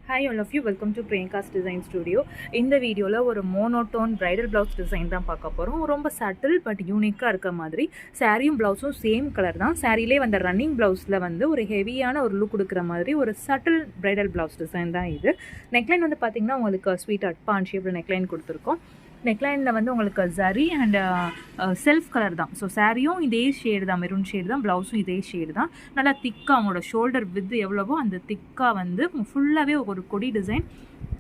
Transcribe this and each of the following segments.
Hi all of you, welcome to Priyanka's Design Studio. இந்த வீடியோவில் ஒரு மோனோட்டோன் பிரைடல் ப்ளவுஸ் டிசைன் தான் பார்க்க போகிறோம். ரொம்ப சட்டில் பட் யூனிக்காக இருக்க மாதிரி சாரியும் ப்ளவுஸும் சேம் கலர் தான். சாரிலே வந்து ரன்னிங் ப்ளவுஸில் வந்து ஒரு ஹெவியான ஒரு லுக் கொடுக்குற மாதிரி ஒரு சட்டில் பிரைடல் ப்ளவுஸ் டிசைன் தான் இது. நெக்லைன் வந்து பார்த்திங்கன்னா உங்களுக்கு ஸ்வீட் அட்பான் ஷேப்பில் நெக்லைன் கொடுத்துருக்கோம். நெக்லைனில் வந்து உங்களுக்கு ஜரி அண்ட் செல்ஃப் கலர் தான். ஸோ சாரியும் இதே ஷேடு தான், மெரூன் ஷேடு தான், ப்ளவுஸும் இதே ஷேடு தான். நல்லா திக்காக அவங்களோட ஷோல்டர் வித் எவ்வளவோ அந்த திக்காக வந்து ஃபுல்லாகவே ஒரு கொடி டிசைன்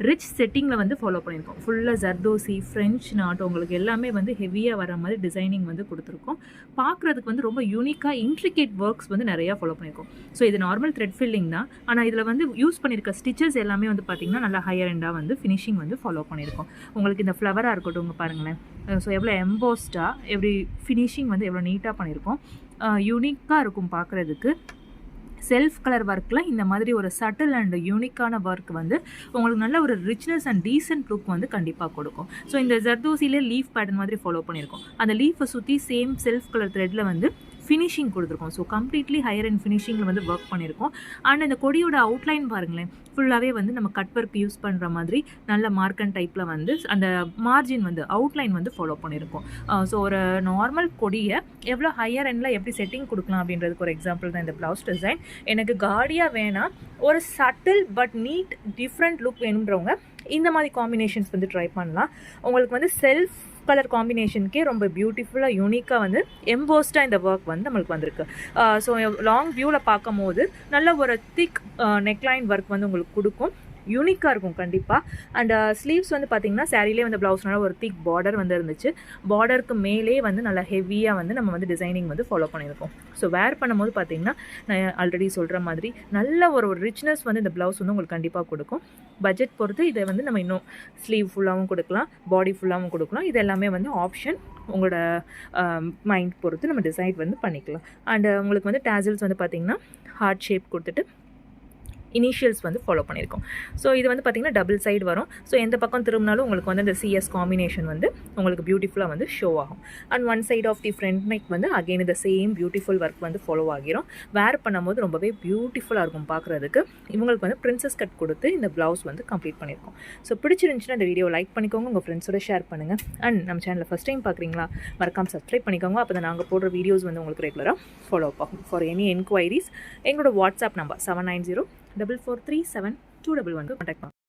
ரிச் செட்டிங்கில் வந்து ஃபாலோ பண்ணியிருக்கோம். ஃபுல்லாக ஜர்தோசி, ஃப்ரெஞ்ச் நாட் உங்களுக்கு எல்லாமே வந்து ஹெவியாக வர மாதிரி டிசைனிங் வந்து கொடுத்துருக்கோம். பார்க்குறதுக்கு வந்து ரொம்ப யூனிக்காக இன்ட்ரிகேட் ஒர்க்ஸ் வந்து நிறையா ஃபாலோ பண்ணியிருக்கோம். ஸோ இது நார்மல் த்ரெட் ஃபில்லிங் தான், ஆனால் இதில் வந்து யூஸ் பண்ணியிருக்க ஸ்டிச்சஸ் எல்லாமே வந்து பார்த்திங்கன்னா நல்லா ஹையர் எண்டாக வந்து ஃபினிஷிங் வந்து ஃபாலோ பண்ணியிருக்கோம். உங்களுக்கு இந்த ஃப்ளவராக இருக்கட்டும் உங்கள் பாருங்களேன். ஸோ எவ்வளோ எம்போஸ்டாக எப்படி ஃபினிஷிங் வந்து எவ்வளோ நீட்டாக பண்ணியிருக்கோம். யூனிக்காக இருக்கும் பார்க்குறதுக்கு. செல்ஃப் கலர் ஒர்க்கில் இந்த மாதிரி ஒரு சட்டில் அண்ட் யூனிக்கான ஒர்க் வந்து உங்களுக்கு நல்ல ஒரு ரிச்னஸ் அண்ட் டீசென்ட் லுக் வந்து கண்டிப்பாக கொடுக்கும். ஸோ இந்த ஜர்தோசிலே லீஃப் பேட்டர்ன் மாதிரி ஃபாலோ பண்ணியிருக்கோம். அந்த லீஃபை சுற்றி சேம் செல்ஃப் கலர் த்ரெட்டில் வந்து ஃபினிஷிங் கொடுத்துருக்கோம். ஸோ கம்ப்ளீட்லி ஹையர் அண்ட் ஃபினிஷிங்கில் வந்து ஒர்க் பண்ணியிருக்கோம். அண்ட் இந்த கொடியோட அவுட்லைன் பாருங்களேன், ஃபுல்லாகவே வந்து நம்ம கட் ஒர்க் யூஸ் பண்ணுற மாதிரி நல்ல மார்க்கன் டைப்பில் வந்து அந்த மார்ஜின் வந்து அவுட்லைன் வந்து ஃபாலோ பண்ணியிருக்கோம். ஸோ ஒரு நார்மல் கொடியை எவ்வளோ ஹையர் எண்டில் எப்படி செட்டிங் கொடுக்கலாம் அப்படின்றதுக்கு ஒரு எக்ஸாம்பிள் தான் இந்த ப்ளவுஸ் டிசைன். எனக்கு காடியாக வேணாம், ஒரு subtle but need different look வேணுன்றவங்க இந்த மாதிரி காம்பினேஷன்ஸ் வந்து ட்ரை பண்ணலாம். உங்களுக்கு வந்து செல்ஃப் கலர் காம்பினேஷனுக்கே ரொம்ப பியூட்டிஃபுல்லாக யூனிக்காக வந்து எம்போஸ்டாக இந்த ஒர்க் வந்து நம்மளுக்கு வந்திருக்கு. ஸோ லாங் வியூவில் பார்க்கும் போது நல்ல ஒரு திக் நெக்லைன் ஒர்க் வந்து உங்களுக்கு கொடுக்கும். யூனிக்காக இருக்கும் கண்டிப்பாக. அண்ட் ஸ்லீவ்ஸ் வந்து பார்த்திங்கன்னா சாரிலே வந்து ப்ளவுஸ்னால ஒரு திக் பார்டர் வந்து இருந்துச்சு. பார்டருக்கு மேலே வந்து நல்லா ஹெவியாக வந்து நம்ம வந்து டிசைனிங் வந்து ஃபாலோ பண்ணியிருக்கோம். ஸோ வேர் பண்ணும்போது பார்த்திங்கன்னா நான் ஆல்ரெடி சொல்கிற மாதிரி நல்ல ஒரு ரிச்னஸ் வந்து இந்த ப்ளவுஸ் வந்து உங்களுக்கு கண்டிப்பாக கொடுக்கும். பட்ஜெட் பொறுத்து இதை வந்து நம்ம இன்னும் ஸ்லீவ் ஃபுல்லாகவும் கொடுக்கலாம், பாடி ஃபுல்லாகவும் கொடுக்கலாம். இது எல்லாமே வந்து ஆப்ஷன், உங்களோட மைண்ட் பொறுத்து நம்ம டிசைட் வந்து பண்ணிக்கலாம். அண்ட் உங்களுக்கு வந்து டேசல்ஸ் வந்து பார்த்திங்கன்னா ஹார்ட் ஷேப் கொடுத்துட்டு இனிஷியல்ஸ் வந்து ஃபாலோ பண்ணியிருக்கோம். ஸோ இது வந்து பார்த்திங்கன்னா டபுள் சைடு வரும். ஸோ எந்த பக்கம் திரும்பினாலும் உங்களுக்கு வந்து இந்த சிஎஸ் காம்பினேஷன் வந்து உங்களுக்கு பியூட்டிஃபுல்லாக வந்து ஷோ ஆகும். And one side of the front neck வந்து அகெயின் இந்த சேம் பியூட்டிஃபுல் ஒர்க் வந்து ஃபாலோ ஆகிரும். வேர் பண்ணும்போது ரொம்பவே பியூட்டிஃபுல்லாக இருக்கும் பார்க்குறதுக்கு. இவங்களுக்கு வந்து பிரின்சஸ் கட் கொடுத்து இந்த ப்ளவுஸ் வந்து கம்ப்ளீட் பண்ணியிருக்கோம். ஸோ பிடிச்சிருந்துச்சுன்னா இந்த வீடியோ லைக் பண்ணிக்கோங்க, உங்கள் ஃப்ரெண்ட்ஸோட ஷேர் பண்ணுங்கள். அண்ட் நம்ம சேனலில் ஃபஸ்ட் டைம் பார்க்குறீங்களா, மறக்காமல் சப்ஸ்கிரைப் பண்ணிக்கோங்க. அப்போ தான் நாங்கள் போடுற வீடியோஸ் வந்து உங்களுக்கு ரெகுலராக ஃபாலோ அப் ஆகும். ஃபார் எனி என்கொயரிஸ் எங்களோட வாட்ஸ்அப் நம்பர் 790 4437211 கான்டாக்ட் பண்ணுங்க.